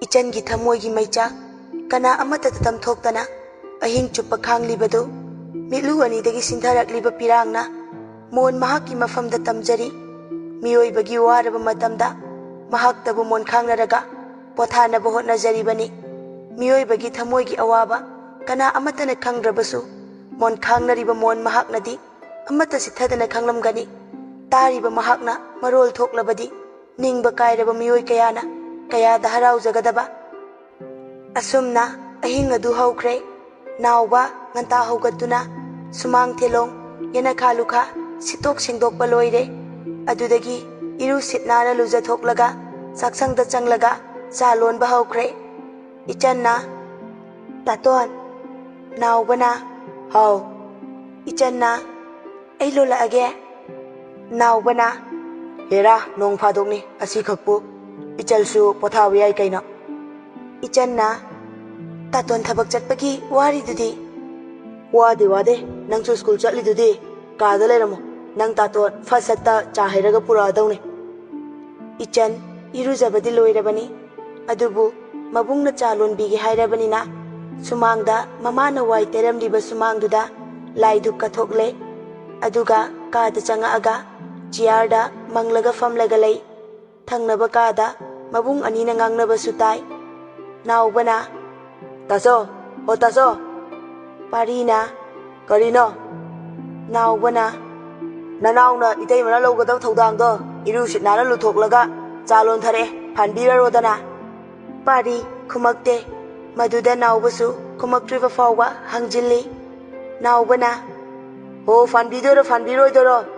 इचन की थमोई की मैचा कना अमत तमथोक्तना अहिंग चुप्प खांगलिबदु मिलु अनिदगी सिंथरक्लिब पिरांगना मोन महाकी मफमदा तमजरी मियोइबगी वारब मतमदा महाक्तबु मोन खांगनरगा पोथानब होटनजरीबनी मियोइबगी थमोइगी अवाबा कना अमतन खांग्रबसु मोन खांगनरिब मोन महाकनदी अमत सिथदन खांगलमगनी तारिब महाकना मरोल थोक्लबदी निंगब कायरब मियोइ कयाना कयादा हराउजगदबा असुमना अहिंग अदु हौख्रे नावबा nganta haugatuna sumang thelong yana khaluka sitok singdokpa loire adudagi iru sitnana lujathok saksang da changlaga cha lonba haukhre ichanna taton nawbana hau ichanna ai lola age nawbana hera nong phadokni asi khakpu ichalsu pothawi ai kaina ichanna taton thabak chatpagi wari dudi वादे वादे नंगसु school चलिदुदि कादा लेरमो नंग तातो फसत्ता चाहेरगा पुरादौने इचन इरुजबदि लोइरबनी अदुबु मबुंगना चालोनबिगे हाइरबनिना सुमांगदा ममाना वाइ तेरमलिबा सुमांगदुदा लाइदु कथोकले अदुगा कादा चंगाअगा चियारदा मंगलगा फमलगा लै थंगनबा कादा मबुंग अनिना ngangnaba सुताई नावबना तासो ओ तासो Parina, Karina, Nawbana, Nanauna, Itamana Logada Todando, Irush Nana Lutoklaga, Salon Tare, Pandira Rodana, Pari, Kumakte, Maduda Naubasu, Kumaktriva Fawa, Hangjili, Nawbana, O Fandiro,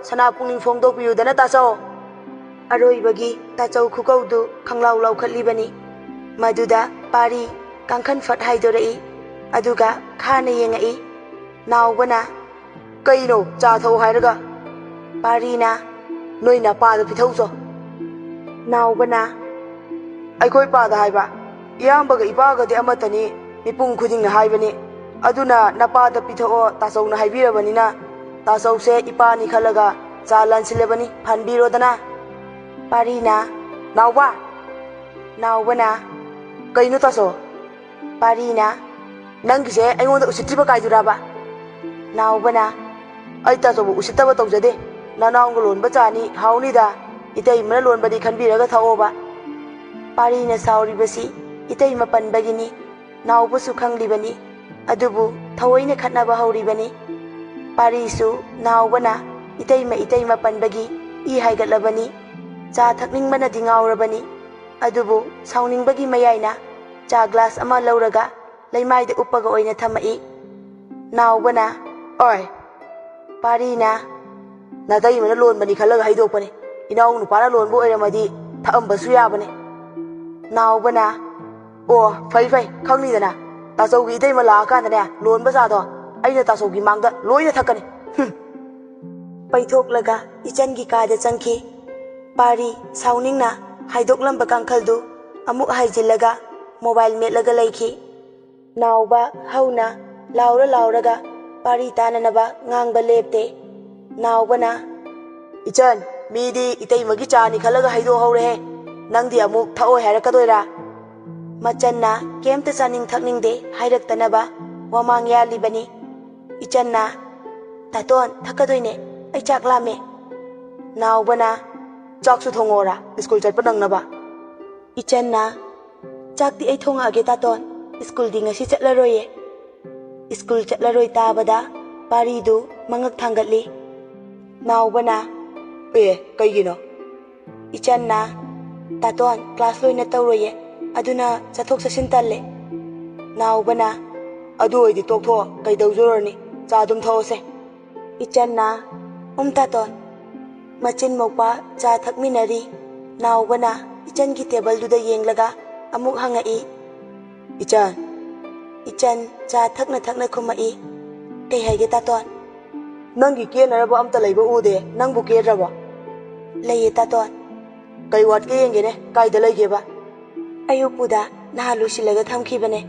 Sanapung Fondo Pudana Taso, Aroi Bagi, Tato Kukodu, Kanglau Laukalibani, Maduda, Pari, Kankan Fat Haidorei. अदुगा खाने येंगई नावबना कईनो चाथौ हायरगा पारीना नोइना पाद पिथौसो नावबना अखोय पाद हायबा इयामबगा इपागदि अमतनी मिपुंग खुदिंगना हायबनी अदुना नपाद पिथौ तासौना हायबिरबनिना तासौसे इपानी खलगा चा लानसिलेबनी फानबिरोदना पारीना नावबना कईनो तासो पारीना नंगिसे अइंगोंदा उसित्रिबा कायदुराबा नावबना अइ तासोबु उसित्तबा तौजदे ननाउंग लोनबा चानी हाउनिदा इतैमना लोनबदी खनबिरगा थाओबा पारीना साउरिबसी इतैमा पनबगिनी नावबसु खंगलिबनी अदुबु थवैना खटनाबा हौरिबनी पारीसु नावबना इतैमा पनबगी इ हाइगतलबनी चा थकनिंगमना दिंगाउरबनी अदुबु साउनिंगबगी मयाइना चा glass अमा लौरगा लैमाइद उपगा ओइना थमई नावबना ओय पारीना नादैमना लोनबनी खलगा हाइदोकपने इनाउ नुपाना लोनबो ओइरमदी थअंबसु याबने नावबना ओ फै खंगनिदना तासौगी इदैमा लाकांदने लोनबा जादो अइना तासौगी मांगदा लोइना थकने पैथोकलगा इचनगी कादा चंखी पारी साउनिंगना हाइदोकलंबा कांखलदु अमुक हाइजिलगा मोबाइल मेटलगा लैखी नावबा हौना लाउरगा पारी ताननबा ngang लेपते नावबना इचन मीदी इतैमगी चानी खलगा हाइदो हौरे नंगदी अमुक थओ हैरकदोइरा मचन्ना केमते चानिंग थकनिंगदे हाइरक्तनबा वमांग यालिबनी इचन्ना तातोन थकदोइने अइ चाक लामे नावबना चाकसु थोंगोरा स्कूल चटपा नंगनबा इचन्ना चाकती अइ थोंगागे तातोन स्कूल दी ngasi चटलरोये स्कूल चटलरोय ताबदा पारीदु मंगक थांगतली नावबना ए कईगिनो इचन्ना तातोन क्लास लोइना तौरोये अदुना चथोक चसिन तल्ले नावबना अदु ओइदि तोकथो कईदौजोरनी चादुम थोसे इचन्ना तातोन मचिन मोपा चा थकमिनरी नावबना इचन की टेबल दुदा येंगलगा अमुक हंगई इचन चा थकना खुमई कई हाइगे तातोन नंगी केनरबा अमता लैबा उदे नंगबु केरबा लैये तातोन कई वाट के येंगेने कायदा लैगेबा अयुपुदा नहान लुसिलगा थमखिबने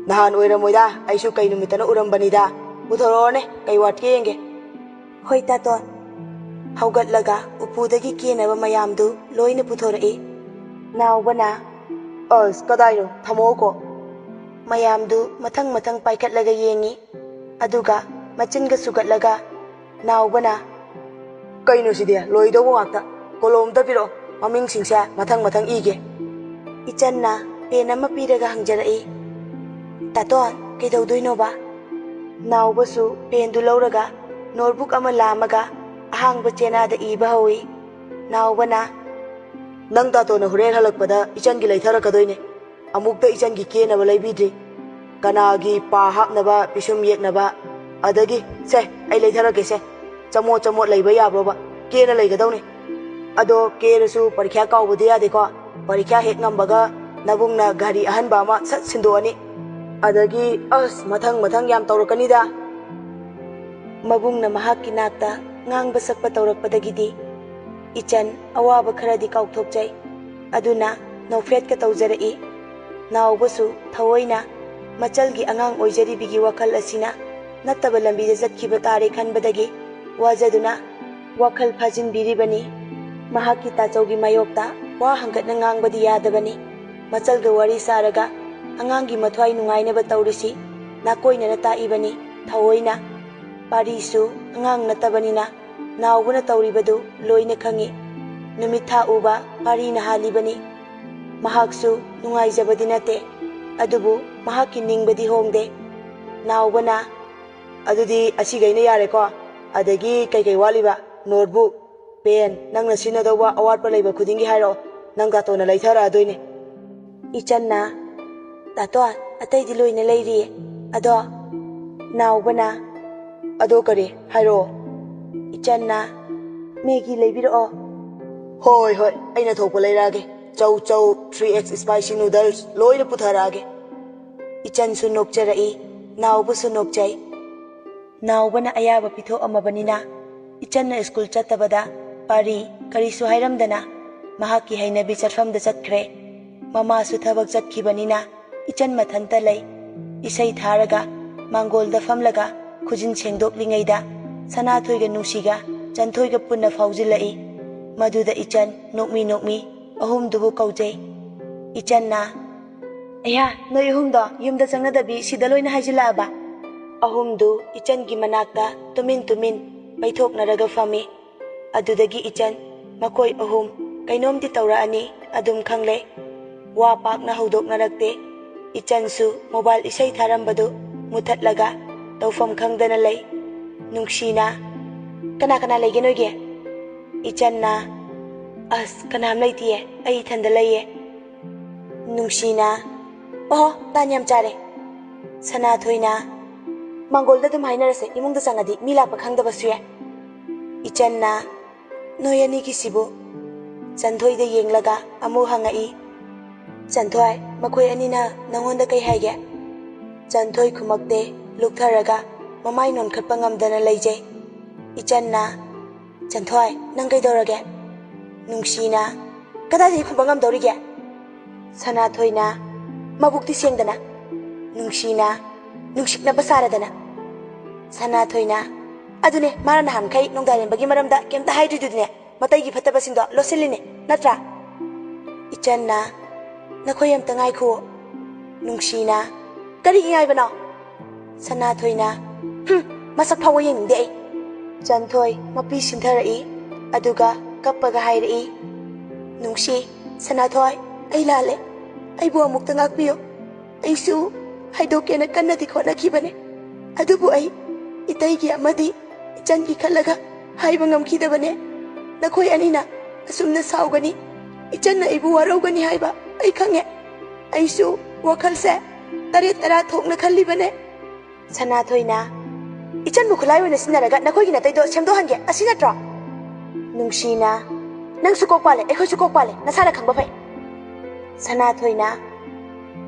नहान ओइरमोइदा आइसु कई नुमितना उरमबनिदा पुथोरोने कई वाट के येंगे होय तातोन हौगतलगा उपुदगी केनबा मयामदु लोइना पुथोरई नावबना ꯑꯁ ꯀꯗꯥꯏꯅꯣ ꯊꯝꯃꯣꯀꯣ ꯃꯌꯥꯝꯗꯨ ꯃꯊꯪ ꯃꯊꯪ ꯄꯥꯏꯈꯠꯂꯒ ꯌꯦꯡꯉꯤ ꯑꯗꯨꯒ ꯃꯆꯤꯟꯒ ꯁꯨꯒꯠꯂꯒ ꯅꯥꯎꯕꯅ ꯀꯩꯅꯣ ꯁꯤꯗꯤ ꯂꯣꯏꯗꯧꯕ ꯉꯥꯛꯇ ꯀꯣꯂꯣꯝꯗ ꯄꯤꯔꯛꯑꯣ ꯃꯃꯤꯡꯁꯤꯡꯁꯦ ꯃꯊꯪ ꯃꯊꯪ ꯏꯒꯦ ꯏꯆꯟꯅ ꯄꯦꯟ ꯑꯃ ꯄꯤꯔꯒ ꯍꯪꯖꯔꯛꯏ ꯇꯥꯇꯣꯟ ꯀꯩꯗꯧꯗꯣꯏꯅꯣꯕ ꯅꯥꯎꯕꯁꯨ ꯄꯦꯟꯗꯨ ꯂꯧꯔꯒ ꯅꯣꯠꯕꯨꯛ ꯑꯃ ꯂꯥꯝꯃꯒ ꯑꯍꯥꯡꯕ ꯆꯦꯅꯥꯗ ꯏꯕ ꯍꯧꯏ ꯅꯥꯎꯕꯅ ꯅꯪ ꯇꯥꯇꯣꯟꯅ ꯍꯣꯔꯦꯟ ꯍꯜꯂꯛꯄꯗ ꯏꯆꯟꯒꯤ ꯂꯩꯊꯔꯛꯀꯗꯣꯏꯅꯦ ꯑꯃꯨꯛꯇ ꯏꯆꯟꯒꯤ ꯀꯦꯅꯕ ꯂꯩꯕꯤꯗ꯭ꯔꯤ ꯀꯅꯥꯒꯤ ꯄꯥ ꯍꯥꯞꯅꯕ ꯄꯤꯁꯨꯝ ꯌꯦꯛꯅꯕ ꯑꯗꯒꯤ ꯁꯦ ꯑꯩ ꯂꯩꯊꯔꯛꯀꯦꯁꯦ ꯆꯃꯣꯠ ꯆꯃꯣꯠ ꯂꯩꯕ ꯌꯥꯕ꯭रोꯕ ꯀꯦꯅ ꯂꯩꯒꯗꯧꯅꯦ ꯑꯗꯣ ꯀꯦꯔꯁꯨ ꯄꯔꯤꯈ꯭ꯌꯥ ꯀꯥꯎꯕꯗꯤ ꯌꯥꯗꯦꯀꯣ ꯄꯔꯤꯈ꯭ꯌꯥ ꯍꯦꯛ ꯉꯝꯕꯒ ꯅꯕꯨꯡꯅ ꯘꯔꯤ ꯑꯍꯟꯕ ꯑꯃ ꯁꯠ ꯁꯤꯟꯗꯣꯛꯑꯅꯤ ꯑꯗꯒꯤ ꯑꯁ ꯃꯊꯪ ꯃꯊꯪ ꯌꯥꯝ ꯇꯧꯔꯛꯀꯅꯤꯗ ꯃꯕꯨꯡꯅ ꯃꯍꯥꯛꯀꯤ ꯅꯥꯛꯇ ꯉꯥꯡꯕ ꯁꯛꯄ ꯇꯧꯔꯛꯄꯗꯒꯤꯗꯤ ꯏꯆꯟ ꯑꯋꯥꯕ ꯈꯔꯗꯤ ꯀꯥꯎꯊꯣꯛꯆꯩ ꯑꯗꯨꯅ ꯅꯣꯛꯐꯦꯠꯀ ꯇꯧꯖꯔꯛꯏ ꯅꯥꯎꯕꯁꯨ ꯊꯑꯣꯏꯅ ꯃꯆꯜꯒꯤ ꯑꯉꯥꯡ ꯑꯣꯏꯖꯔꯤꯕꯤꯒꯤ ꯋꯥꯈꯜ ꯑꯁꯤꯅ ꯅꯠꯇꯕ ꯂꯝꯕꯤꯗ ꯆꯠꯈꯤꯕ ꯇꯥꯔꯦ ꯈꯟꯕꯗꯒꯤ ꯋꯥꯖꯗꯨꯅ ꯋꯥꯈꯜ ꯐꯥꯖꯤꯟꯕꯤꯔꯤꯕꯅꯤ ꯃꯍꯥꯛꯀꯤ ꯇꯥꯆꯧꯒꯤ ꯃꯥꯌꯣꯛꯇ ꯋꯥ ꯍꯪꯒꯠꯅ ꯉꯥꯡꯕꯗꯤ ꯌꯥꯗꯕꯅꯤ ꯃꯆꯜꯒ ꯋꯥꯔꯤ ꯁꯥꯔꯒ ꯑꯉꯥꯡꯒꯤ ꯃꯊ꯭ꯋꯥꯏ ꯅꯨꯡꯉꯥꯏꯅꯕ ꯇꯧꯔꯤꯁꯤ ꯅꯥꯀꯣꯏꯅꯅ ꯇꯥꯛꯏꯕꯅꯤ ꯊꯑꯣꯏꯅ ꯄꯥꯔꯤꯁꯨ ꯑꯉꯥꯡ ꯅꯠꯇꯕꯅꯤꯅ ꯅꯥꯎꯕꯅ ꯇꯧꯔꯤꯕꯗꯨ ꯂꯣꯏꯅ ꯈꯪꯏ ꯅꯨꯃꯤꯠ ꯊꯥ ꯎꯕ ꯄꯥꯔꯤꯅ ꯍꯥꯜꯂꯤꯕꯅꯤ ꯃꯍꯥꯛꯁꯨ ꯅꯨꯡꯉꯥꯏꯖꯕꯗꯤ ꯅꯠꯇꯦ ꯑꯗꯨꯕꯨ ꯃꯍꯥꯛꯀꯤ ꯅꯤꯡꯕꯗꯤ ꯍꯣꯡꯗꯦ ꯅꯥꯎꯕꯅ ꯑꯗꯨꯗꯤ ꯑꯁꯤꯒꯩꯅ ꯌꯥꯔꯦꯀꯣ ꯑꯗꯒꯤ ꯀꯩꯀꯩ ꯋꯥꯠꯂꯤꯕ ꯅꯣꯠꯕꯨꯛ ꯄꯦꯟ ꯅꯪꯅ ꯁꯤꯖꯤꯟꯅꯗꯧꯕ ꯑꯋꯥꯠꯄ ꯂꯩꯕ ꯈꯨꯗꯤꯡꯒꯤ ꯍꯥꯏꯔꯛꯑꯣ ꯅꯪ ꯇꯥꯇꯣꯟꯅ ꯂꯩꯊꯔꯛꯑꯗꯣꯏꯅꯦ ꯏꯆꯟꯅ ꯇꯥꯇꯣꯟ ꯑꯇꯩꯗꯤ ꯂꯣꯏꯅ ꯂꯩꯔꯤꯌꯦ ꯑꯗꯣ ꯅꯥꯎꯕꯅ ꯑꯗꯣ ꯀꯔꯤ ꯍꯥꯏꯔꯛꯑꯣ ꯏꯆꯟꯅ ꯃꯦꯒꯤ ꯂꯩꯕꯤꯔꯛꯑꯣ ꯍꯣꯏ ꯍꯣꯏ ꯑꯩꯅ ꯊꯣꯛꯄ ꯂꯩꯔꯛꯑꯒꯦ ꯆꯧ ꯆꯧ 3X ꯁ꯭ꯄꯥꯏꯁꯤ ꯅꯨꯗꯜꯁ ꯂꯣꯏꯅ ꯄꯨꯊꯔꯛꯑꯒꯦ ꯏꯆꯟꯁꯨ ꯅꯣꯛꯆꯔꯛꯏ ꯅꯥꯎꯕꯁꯨ ꯅꯣꯛꯆꯩ ꯅꯥꯎꯕꯅ ꯑꯌꯥꯕ ꯄꯤꯊꯣꯛꯑꯝꯃꯕꯅꯤꯅ ꯏꯆꯟꯅ ꯁ꯭ꯀꯨꯜ ꯆꯠꯇꯕꯗ ꯄꯥꯔꯤ ꯀꯔꯤꯁꯨ ꯍꯥꯏꯔꯝꯗꯅ ꯃꯍꯥꯛꯀꯤ ꯍꯩꯅꯕꯤ ꯆꯠꯐꯝꯗ ꯆꯠꯈ꯭ꯔꯦ ꯃꯃꯥꯁꯨ ꯊꯕꯛ ꯆꯠꯈꯤꯕꯅꯤꯅ ꯏꯆꯟ ꯃꯊꯟꯇ ꯂꯩ ꯏꯁꯩ ꯊꯥꯔꯒ ꯃꯥꯡꯒꯣꯜꯗ ꯐꯝꯂꯒ ꯈꯨꯖꯤꯟ ꯁꯦꯡꯗꯣꯛꯂꯤꯉꯩꯗ ꯁꯅꯥꯊꯣꯏꯒ ꯅꯨꯡꯁꯤꯒ ꯆꯟꯊꯣꯏꯒ ꯄꯨꯟꯅ ꯐꯥꯎꯖꯤꯜꯂꯛꯏ ꯃꯗꯨꯗ ꯏꯆꯟ ꯅꯣꯛꯃꯤ ꯅꯣꯛꯃꯤ ꯑꯍꯨꯝꯗꯨꯕꯨ ꯀꯧꯖꯩ ꯏꯆꯟꯅ ꯑꯩꯍꯥ ꯅꯣꯏ ꯑꯍꯨꯝꯗꯣ ꯌꯨꯝꯗ ꯆꯪꯅꯗꯕꯤ ꯁꯤꯗ ꯂꯣꯏꯅ ꯍꯥꯏꯖꯤꯜꯂꯛꯑꯕ ꯑꯍꯨꯝꯗꯨ ꯏꯆꯟꯒꯤ ꯃꯅꯥꯛꯇ ꯇꯨꯃꯤꯟ ꯇꯨꯃꯤꯟ ꯄꯩꯊꯣꯛꯅꯔꯒ ꯐꯝꯃꯤ ꯑꯗꯨꯗꯒꯤ ꯏꯆꯟ ꯃꯈꯣꯏ ꯑꯍꯨꯝ ꯀꯩꯅꯣꯝꯗꯤ ꯇꯧꯔꯛꯑꯅꯤ ꯑꯗꯨꯝ ꯈꯪꯂꯦ ꯋꯥ ꯄꯥꯛꯅ ꯍꯧꯗꯣꯛꯅꯔꯛꯇꯦ ꯏꯆꯟꯁꯨ ꯃꯣꯕꯥꯏꯜ ꯏꯁꯩ ꯊꯥꯔꯝꯕꯗꯨ ꯃꯨꯊꯠꯂꯒ ꯇꯧꯐꯝ ꯈꯪꯗꯅ ꯂꯩ ꯅꯨꯡꯁꯤꯅ ꯀꯅꯥ ꯀꯅꯥ ꯂꯩꯒꯦ ꯅꯣꯏꯒꯤ ꯏꯆꯟꯅ ꯑꯁ ꯀꯅꯥꯝ ꯂꯩꯇꯤꯌꯦ ꯑꯩ ꯏꯊꯟꯗ ꯂꯩꯌꯦ ꯅꯨꯡꯁꯤꯅ ꯑꯣꯍꯣ ꯇꯥꯟ ꯌꯥꯝ ꯆꯥꯔꯦ ꯁꯅꯥꯊꯣꯏꯅ ꯃꯥꯡꯒꯣꯜꯗ ꯑꯗꯨꯝ ꯍꯥꯏꯅꯔꯁꯦ ꯏꯃꯨꯡꯗ ꯆꯪꯉꯗꯤ ꯃꯤ ꯂꯥꯛꯄ ꯈꯪꯗꯕꯁꯨ ꯌꯥꯏ ꯏꯆꯟꯅ ꯅꯣꯏ ꯑꯅꯤꯒꯤꯁꯤꯕꯨ ꯆꯟꯊꯣꯏꯗ ꯌꯦꯡꯂꯒ ꯑꯃꯨꯛ ꯍꯪꯉꯛꯏ ꯆꯟꯊꯣꯏ ꯃꯈꯣꯏ ꯑꯅꯤꯅ ꯅꯪꯉꯣꯟꯗ ꯀꯩ ꯍꯥꯏꯒꯦ ꯆꯟꯊꯣꯏ ꯈꯨꯃꯛꯇꯦ ꯂꯨꯛꯊꯔꯒ ꯃꯃꯥꯏ ꯅꯣꯟꯈꯠꯄ ꯉꯝꯗꯅ ꯂꯩꯖꯩ ꯏꯆꯟꯅ ꯆꯟꯊꯣꯏ ꯅꯪ ꯀꯩꯗꯧꯔꯒꯦ ꯅꯨꯡꯁꯤꯅ ꯀꯗꯥꯏꯗꯒꯤ ꯈꯨꯝꯕ ꯉꯝꯗꯧꯔꯤꯒꯦ ꯁꯅꯥꯊꯣꯏꯅ ꯃꯕꯨꯛꯇꯤ ꯁꯦꯡꯗꯅ ꯅꯨꯡꯁꯤꯅ ꯅꯨꯡꯁꯤꯛꯅꯕ ꯁꯥꯔꯗꯅ ꯁꯅꯥꯊꯣꯏꯅ ꯑꯗꯨꯅꯦ ꯃꯥꯅ ꯅꯍꯥꯟꯈꯩ ꯅꯣꯡꯗꯥꯏꯔꯦꯝꯕꯒꯤ ꯃꯔꯝꯗ ꯀꯩꯝꯇ ꯍꯥꯏꯗ꯭ꯔꯤꯗꯨꯗꯤꯅꯦ ꯃꯇꯩꯒꯤ ꯐꯠꯇꯕꯁꯤꯡꯗꯣ ꯂꯣꯠꯁꯤꯜꯂꯤꯅꯦ ꯅꯠꯇ꯭ꯔꯥ ꯏꯆꯟꯅ ꯅꯈꯣꯏ ꯑꯝꯇ ꯉꯥꯏꯈꯨꯑꯣ ꯅꯨꯡꯁꯤꯅ ꯀꯔꯤꯒꯤ ꯉꯥꯏꯕꯅꯣ ꯁꯅꯥꯊꯣꯏꯅ ꯃꯁꯛ ꯐꯥꯎꯕ ꯌꯦꯡꯅꯤꯡꯗꯦ ꯑꯩ ꯆꯟꯊꯣꯏ ꯃꯄꯤ ꯁꯤꯟꯊꯔꯛꯏ ꯑꯗꯨꯒ ꯀꯞꯄꯒ ꯍꯥꯏꯔꯛꯏ ꯅꯨꯡꯁꯤ ꯁꯅꯥꯊꯣꯏ ꯑꯩ ꯂꯥꯜꯂꯦ ꯑꯩꯕꯨ ꯑꯃꯨꯛꯇ ꯉꯥꯛꯄꯤꯌꯨ ꯑꯩꯁꯨ ꯍꯥꯏꯗꯣꯛꯀꯦꯅ ꯀꯟꯅꯗꯤ ꯍꯣꯠꯅꯈꯤꯕꯅꯦ ꯑꯗꯨꯕꯨ ꯑꯩ ꯏꯇꯩꯒꯤ ꯑꯃꯗꯤ ꯏꯆꯟꯒꯤ ꯈꯜꯂꯒ ꯍꯥꯏꯕ ꯉꯝꯈꯤꯗꯕꯅꯦ ꯅꯈꯣꯏ ꯑꯅꯤꯅ ꯑꯁꯨꯝꯅ ꯁꯥꯎꯒꯅꯤ ꯏꯆꯟꯅ ꯑꯩꯕꯨ ꯋꯥꯔꯧꯒꯅꯤ ꯍꯥꯏꯕ ꯑꯩ ꯈꯪꯉꯦ ꯑꯩꯁꯨ ꯋꯥꯈꯜꯁꯦ ꯇꯔꯦꯠ ꯇꯔꯥ ꯊꯣꯛꯅ ꯈꯜꯂꯤꯕꯅꯦ ꯁꯅꯥꯊꯣꯏꯅ ꯏꯆꯟꯕꯨ ꯈꯨꯠꯂꯥꯏ ꯑꯣꯏꯅ ꯁꯤꯟꯅꯔꯒ ꯅꯈꯣꯏꯒꯤ ꯅꯇꯩꯗꯣ ꯁꯦꯝꯗꯣꯛꯍꯟꯒꯦ ꯑꯁꯤ ꯅꯠꯇ꯭ꯔꯣ ꯅꯨꯡꯁꯤꯅ ꯅꯪꯁꯨ ꯀꯣꯛ ꯄꯥꯜꯂꯦ ꯑꯩꯈꯣꯏꯁꯨ ꯀꯣꯛ ꯄꯥꯜꯂꯦ ꯅꯁꯥꯅ ꯈꯪꯕ ꯐꯩ ꯁꯅꯥꯊꯣꯏꯅ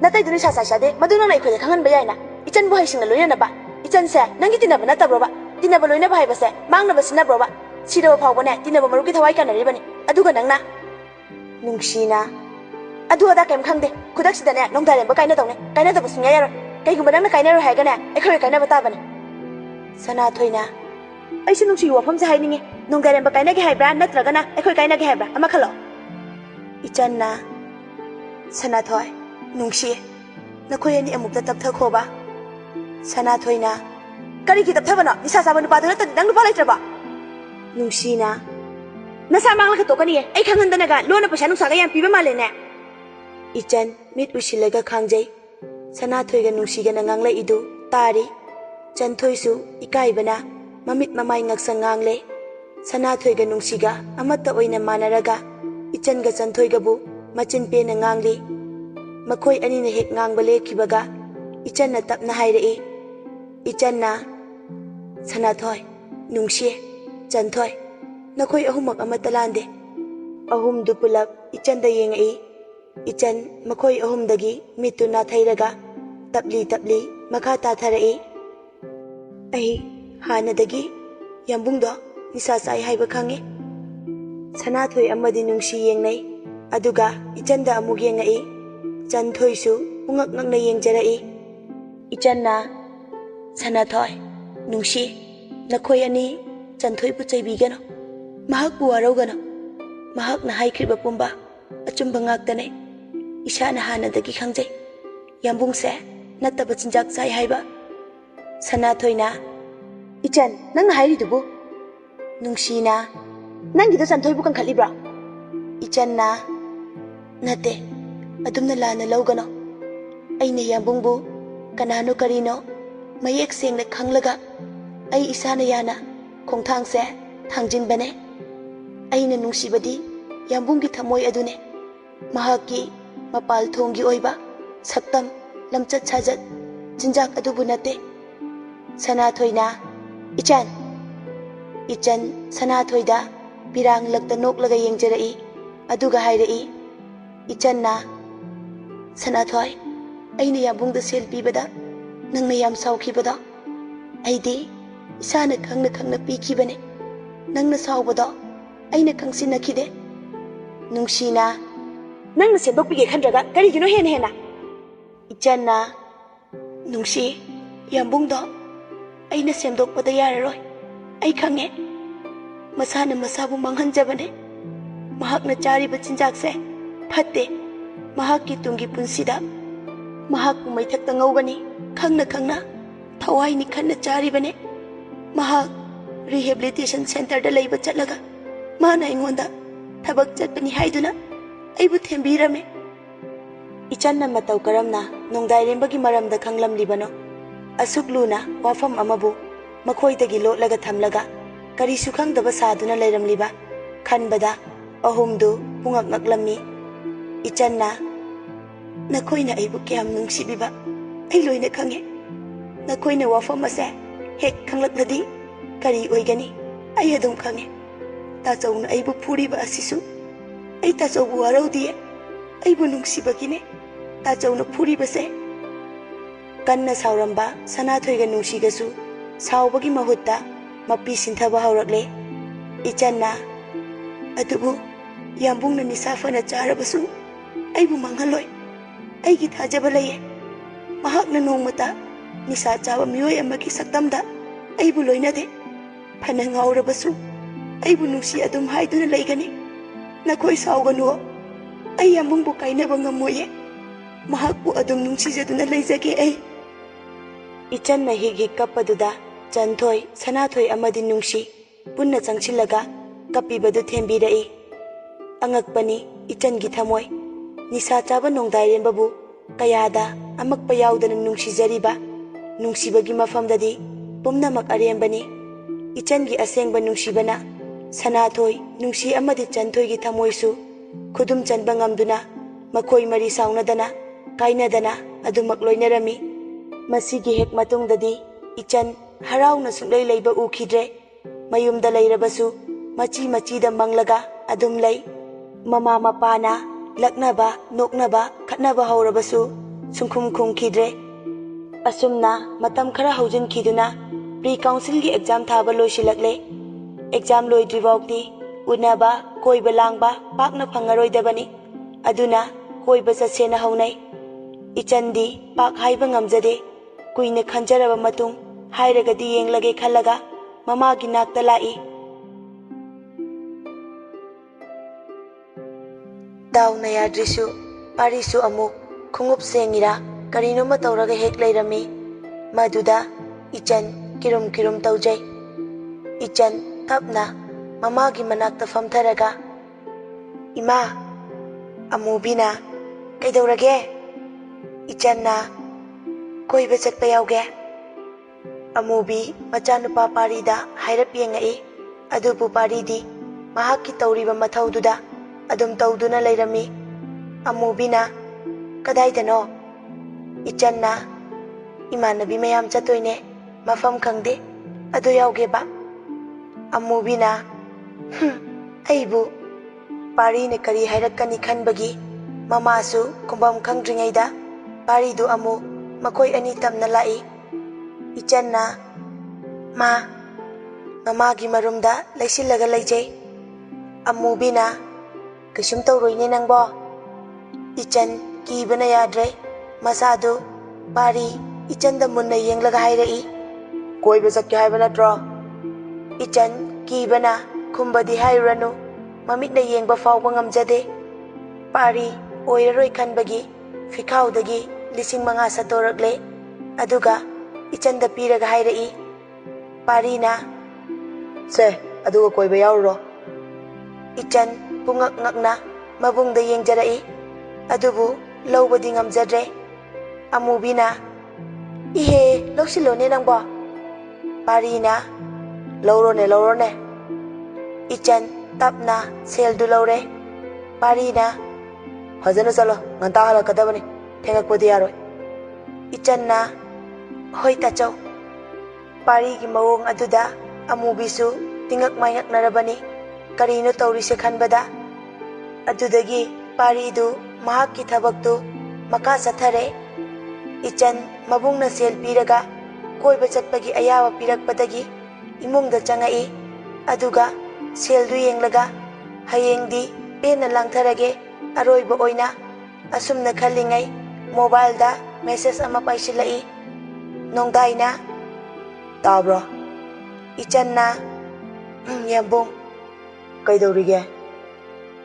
ꯅꯇꯩꯗꯨ ꯅꯤꯁꯥ ꯆꯥꯏ ꯆꯥꯗꯦ ꯃꯗꯨ ꯅꯪꯅ ꯑꯩꯈꯣꯏꯗ ꯈꯪꯍꯟꯕ ꯌꯥꯏꯅ ꯏꯆꯟꯕꯨ ꯍꯩꯁꯤꯡꯅ ꯂꯣꯏꯅꯅꯕ ꯏꯆꯟꯁꯦ ꯅꯪꯒꯤ ꯇꯤꯟꯅꯕ ꯅꯠꯇꯕ꯭रोꯕ ꯇꯤꯟꯅꯕ ꯂꯣꯏꯅꯕ ꯍꯥꯏꯕꯁꯦ ꯃꯥꯡꯅꯕ ꯁꯤꯟꯅꯕ꯭रोꯕ ꯁꯤꯔꯕ ꯐꯥꯎꯕꯅꯦ ꯇꯤꯟꯅꯕ ꯃꯔꯨꯞꯀꯤ ꯊꯋꯥꯏ ꯀꯟꯅꯔꯤꯕꯅꯤ ꯑꯗꯨꯒ ꯅꯪꯅ ꯅꯨꯡꯁꯤꯅ ꯑꯗꯨ ꯑꯗꯥ ꯀꯩꯝ ꯈꯪꯗꯦ ꯈꯨꯗꯛꯁꯤꯗꯅꯦ ꯅꯣꯡꯗꯥꯏꯔꯦꯝꯕ ꯀꯥꯏꯅꯗꯧꯅꯦ ꯀꯥꯏꯅꯗꯕ ꯁꯨꯡꯌꯥ ꯌꯥꯔꯣꯏ ꯀꯩꯒꯨꯝꯕ ꯅꯪꯅ ꯀꯥꯏꯅꯔꯣꯏ ꯍꯥꯏꯔꯒꯅꯦ ꯑꯩꯈꯣꯏꯒ ꯀꯥꯏꯅꯕ ꯇꯥꯕꯅꯤ ꯁꯅꯥꯊꯣꯏꯅ ꯑꯩꯁꯨ ꯅꯨꯡꯁꯤꯒꯤ ꯋꯥꯐꯝꯁꯦ ꯍꯥꯏꯅꯤꯡꯉꯦ ꯅꯣꯡꯗꯥꯏꯔꯦꯝꯕ ꯀꯥꯏꯅꯒꯦ ꯍꯥꯏꯕ꯭ꯔꯥ ꯅꯠꯇ꯭ꯔꯒꯅ ꯑꯩꯈꯣꯏ ꯀꯥꯏꯅꯒꯦ ꯍꯥꯏꯕ꯭ꯔꯥ ꯑꯃ ꯈꯜꯂꯣ ꯏꯆꯟꯅ Sanathoi, nungsi, nakoy ani amukta tapthakhoba. Sanathoi na, karigi tapthabana, nisa saba nupada na nang nupa laitraba. Nungsi na, nasa mangla ka to kaniye, ay khangandanaga, lona pa siya nung saga yan piba malene. Ichan, mit usilaga khangjay. Sanathoi ga nungsi ga nangangla idu, tari. Chanthoi su, ikaibana, mamit mamay ngaksang ngangle. Sanathoi ga nungsi ga, amata oina manaraga. Ichan ga chanthoi ga bu, machin pe na ngangli. Makoy ani na hek ngangbale kibaga. Ichan na tap na hairei. Ichan na, Sanathoi, nungsi, chanthoi, nakoy ahumak amatalande. Ahum du pulap, ichan da yengai. Ichan, makoy ahum dagi, mitu na thairaga. Tapli tapli, makata tharai. Ay, hana dagi, yambung do, nisa sai haiba khange. Sanathoi amadi nungsi yengnai. Aduga, ichan da amug yengai. Chanthoi su, ungak ngak na yengjarai. Ichan na, Sanathoi, nungsi, nakoy ani, chanthoi pu chaibigano. Mahak bu warogano. Mahak na haikriba pumba, achumba ngaktane. Isha na hana dagi khangjay. Yambung se, nataba chinjak sai haiba. Sanathoi na, Ichan, nang na hairi dubu. Nungsi na, nang gito chanthoi bu kang khalibra. Ichan na, nate, adum na lana lawgano. Ay na yambung bu, kanano karino, mayek seng na khanglaga. Ay isa na yana, kong thang se, thangjin bane. Ay na nungsi badi, yambung ki thamoy adune. Mahaki, mapal thonggi oiba, saktam, lamchat sajat, jinjak adubu nate. Sanathoi na, Ichan. Ichan, Sanathoi da, pirang lagta noklaga yengjarai, aduga hairai. Ichan na, Sanathoi, ay na yambung da selfie bada, nang na yam saukibada. Ay di, isa na khangna pikibane. Nang na saubada, ay na khangsinakide. Nungsi na, nang na sendok pige khandraga, karigino hen hena. Ichan na, nungsi, yambung do, ay na sendok pada yararoy. Ay khange, masana masabu manghanjabane. Mahak na chari ba chinjak se, phatte, mahak ki tungi punsida. Mahak ku maithak ta ngawgani, khangna, thawai ni khanna chari bane. Mahak, rehabilitation center da laiba chatlaga. Mana ingonda, thabak chatpani haiduna, aibu thembirame. Ichan na matau karamna, nongdai rembagi maramda khanglam libano. Asuk luna, wafam amabu, makoy dagi lotlaga thamlaga, kari sukhang daba saduna layram liba, khanbada, ahumdu, pungak ngaklammi. Ichan na, nakoy na aibu kiyam nungsibiba, ay loy na khange. Nakoy na wafam ase, hek khanglakladi, kari oigani, ay adum khange. Tachaw na aibu puriba asisu, ay tachaw bu araw diye, aibu nungsibagine, tachaw na puriba se. Kanna sauramba, Sanathoi ga nungsi gasu, saubagi mahutta, mapi sinthaba haurakle. Ichan na, adubu, yambung na nisafa na charabasu, aibu manghaloi, ay githajaba laye. Mahak na nongmata, nisa chaba miyoy amagi saktamda, aibu loinade. Phanang aurabasu, aibu nungsi adum haiduna laigani. Nakoy sauganuo, ay yambung bu kainaba ngamoye. Mahak bu adum nungsi jaduna laizage ay. Ichan na higi kapaduda, Chanthoi, Sanathoi amadi nungsi, punna changchilaga, kapibadu thembirai. Angakpani, Ichan gi thamoy, nisa chaba nongdai renbabu, kayada, amakpa yaudana nungsi jariba, nungsibagi mafamdadi, pumnamak arembani. Ichan gi asengba nungsibana, Sanathoi, nungsi amadi Chanthoi gi thamoy su, khudum chanba ngamduna, makoy mari saunadana, kainadana, adumak loinarami. Masigi hek matungdadi, Ichan, harau na suklay layba ukidre, mayumda layrabasu, machi da manglaga, adum lay. Mama mapana, laknaba, noknaba, khatnaba haurabasu, sungkhum khumkidre. Asumna, matam khara haujin khiduna, pre-council gi exam thaba loisilakle. Exam loidribawdi, unaba, koiba langba, pakna phangaroidabani. Aduna, koiba chatsena haunai. Ichandi, pak haiba ngamjade, kuina khanjaraba matung, hairagadi yenglage khalaga, mamagi nakta lai. Daw na yadrisu, ꯄꯥꯔꯤꯁꯨ ꯑꯃꯨꯛ ꯈꯣꯡꯎꯞ ꯁꯦꯡꯉꯤꯔꯥ ꯀꯔꯤꯅꯣꯃ ꯇꯧꯔꯒ ꯍꯦꯛ ꯂꯩꯔꯝꯃꯤ꯫ ꯃꯗꯨꯗ ꯏꯆꯟ ꯀꯤꯔꯨꯝ ꯀꯤꯔꯨꯝ ꯇꯧꯖꯩ꯫ ꯏꯆꯟ ꯇꯞꯅ ꯃꯃꯥꯒꯤ ꯃꯅꯥꯛꯇ ꯐꯝꯊꯔꯒ, "ꯏꯃꯥ," ꯑꯃꯨꯕꯤꯅ, "ꯀꯩꯗꯧꯔꯒꯦ?" ꯏꯆꯟꯅ, "ꯀꯣꯏꯕ ꯆꯠꯄ ꯌꯥꯎꯒꯦ?" ꯑꯃꯨꯕꯤ ꯃꯆꯥꯅꯨꯄꯥ ꯄꯥꯔꯤꯗ ꯍꯥꯏꯔꯞ ꯌꯦꯡꯉꯛꯏ꯫ ꯑꯗꯨꯕꯨ ꯄꯥꯔꯤꯗꯤ ꯃꯍꯥꯛꯀꯤ ꯇꯧꯔꯤꯕ ꯃꯊꯧꯗꯨꯗ ꯑꯗꯨꯝ ꯇꯧꯗꯨꯅ ꯂꯩꯔꯝꯃꯤ꯫ ꯑꯃꯨꯕꯤꯅ, "ꯀꯗꯥꯏꯗꯅꯣ?" ꯏꯆꯟꯅ, "ꯏꯃꯥꯟꯅꯕꯤ ꯃꯌꯥꯝ ꯆꯠꯇꯣꯏꯅꯦ, ꯃꯐꯝ ꯈꯪꯗꯦ, ꯑꯗꯨ ꯌꯥꯎꯒꯦꯕ." ꯑꯃꯨꯕꯤꯅ, "ꯑꯩꯕꯨ?" ꯄꯥꯔꯤꯅ ꯀꯔꯤ ꯍꯥꯏꯔꯛꯀꯅꯤ ꯈꯟꯕꯒꯤ ꯃꯃꯥꯁꯨ ꯈꯨꯝꯐꯝ ꯈꯪꯗ꯭ꯔꯤꯉꯩꯗ ꯄꯥꯔꯤꯗꯨ ꯑꯃꯨꯛ ꯃꯈꯣꯏ ꯑꯅꯤ ꯇꯝꯅ ꯂꯥꯛꯏ꯫ ꯏꯆꯟꯅ, "ꯃꯥ," ꯃꯃꯥꯒꯤ ꯃꯔꯨꯝꯗ ꯂꯩꯁꯤꯜꯂꯒ ꯂꯩꯖꯩ꯫ ꯑꯃꯨꯕꯤꯅ, "ꯀꯩꯁꯨꯝ ꯇꯧꯔꯣꯏꯅꯦ ꯅꯪꯕꯣ." ꯏꯆꯟ ꯀꯤꯕꯅ ꯌꯥꯗ꯭ꯔꯦ꯫ ꯃꯁꯥꯗꯨ ꯄꯥꯔꯤ ꯏꯆꯟꯗ ꯃꯨꯟꯅ ꯌꯦꯡꯂꯒ ꯍꯥꯏꯔꯛꯏ, "ꯀꯣꯏꯕ ꯆꯠꯀꯦ ꯍꯥꯏꯕ ꯅꯠꯇ꯭ꯔꯣ?" ꯏꯆꯟ ꯀꯤꯕꯅ ꯈꯨꯝꯕꯗꯤ ꯍꯥꯏꯔꯨꯔꯅꯨ, ꯃꯃꯤꯠꯅ ꯌꯦꯡꯕ ꯐꯥꯎꯕ ꯉꯝꯖꯗꯦ꯫ ꯄꯥꯔꯤ ꯑꯣꯏꯔꯔꯣꯏ ꯈꯟꯕꯒꯤ ꯐꯤꯈꯥꯎꯗꯒꯤ 5,000 ꯁꯠꯇꯣꯔꯛꯂꯦ꯫ ꯑꯗꯨꯒ ꯏꯆꯟꯗ ꯄꯤꯔꯒ ꯍꯥꯏꯔꯛꯏ꯫ ꯄꯥꯔꯤꯅ, "ꯁꯦ, ꯑꯗꯨꯒ ꯀꯣꯏꯕ ꯌꯥꯎꯔꯨꯔꯣ." ꯏꯆꯟ ꯄꯨꯡꯉꯛ ꯉꯛꯅ ꯃꯕꯨꯡꯗ ꯌꯦꯡꯖꯔꯛꯏ꯫ ꯑꯗꯨꯕꯨ ꯂꯧꯕꯗꯤ ꯉꯝꯖꯗ꯭ꯔꯦ꯫ ꯑꯃꯨꯕꯤꯅ, "ꯏꯍꯦ, ꯂꯧꯁꯤꯜꯂꯣꯅꯦ ꯅꯪꯕꯣ." ꯄꯥꯔꯤꯅ, "ꯂꯧꯔꯣꯅꯦ ꯂꯧꯔꯣꯅꯦ." ꯏꯆꯟ ꯇꯞꯅ ꯁꯦꯜꯗꯨ ꯂꯧꯔꯦ꯫ ꯄꯥꯔꯤꯅ, "ꯐꯖꯅ ꯆꯠꯂꯣ, ꯉꯟꯇꯥ ꯍꯜꯂꯛꯀꯗꯕꯅꯤ, ꯊꯦꯡꯉꯛꯄꯗꯤ ꯌꯥꯔꯣꯏ." ꯏꯆꯟꯅ, "ꯍꯣꯏ ꯇꯥꯆꯧ." ꯄꯥꯔꯤꯒꯤ ꯃꯑꯣꯡ ꯑꯗꯨꯗ ꯑꯃꯨꯕꯤꯁꯨ ꯇꯤꯡꯉꯛ ꯃꯥꯏꯉꯛꯅꯔꯕꯅꯤ, ꯀꯔꯤꯅꯣ ꯇꯧꯔꯤꯁꯦ ꯈꯟꯕꯗ꯫ ꯑꯗꯨꯗꯒꯤ ꯄꯥꯔꯤꯗꯨ ꯃꯍꯥꯛꯀꯤ ꯊꯕꯛꯇꯨ ꯃꯈꯥ ꯆꯠꯊꯔꯦ꯫ ꯏꯆꯟ ꯃꯕꯨꯡꯅ ꯁꯦꯜ ꯄꯤꯔꯒ ꯀꯣꯏꯕ ꯆꯠꯄꯒꯤ ꯑꯌꯥꯕ ꯄꯤꯔꯛꯄꯗꯒꯤ ꯏꯃꯨꯡꯗ ꯆꯪꯉꯛꯏ꯫ ꯑꯗꯨꯒ ꯁꯦꯜꯗꯨ ꯌꯦꯡꯂꯒ ꯍꯌꯦꯡꯗꯤ ꯄꯦꯟꯅ ꯂꯥꯡꯊꯔꯒꯦ, ꯑꯔꯣꯏꯕ ꯑꯣꯏꯅ, ꯑꯁꯨꯝꯅ ꯈꯜꯂꯤꯉꯩ ꯃꯣꯕꯥꯏꯜꯗ ꯃꯦꯁꯦꯖ ꯑꯃ ꯄꯥꯏꯁꯤꯜꯂꯛꯏ꯫ ꯅꯣꯡꯗꯥꯏꯅ, "ꯇꯥꯕ꯭ꯔꯣ?" ꯏꯆꯟꯅ, ꯌꯥꯝꯕꯨꯡ." "ꯀꯩꯗꯧꯔꯤꯒꯦ?"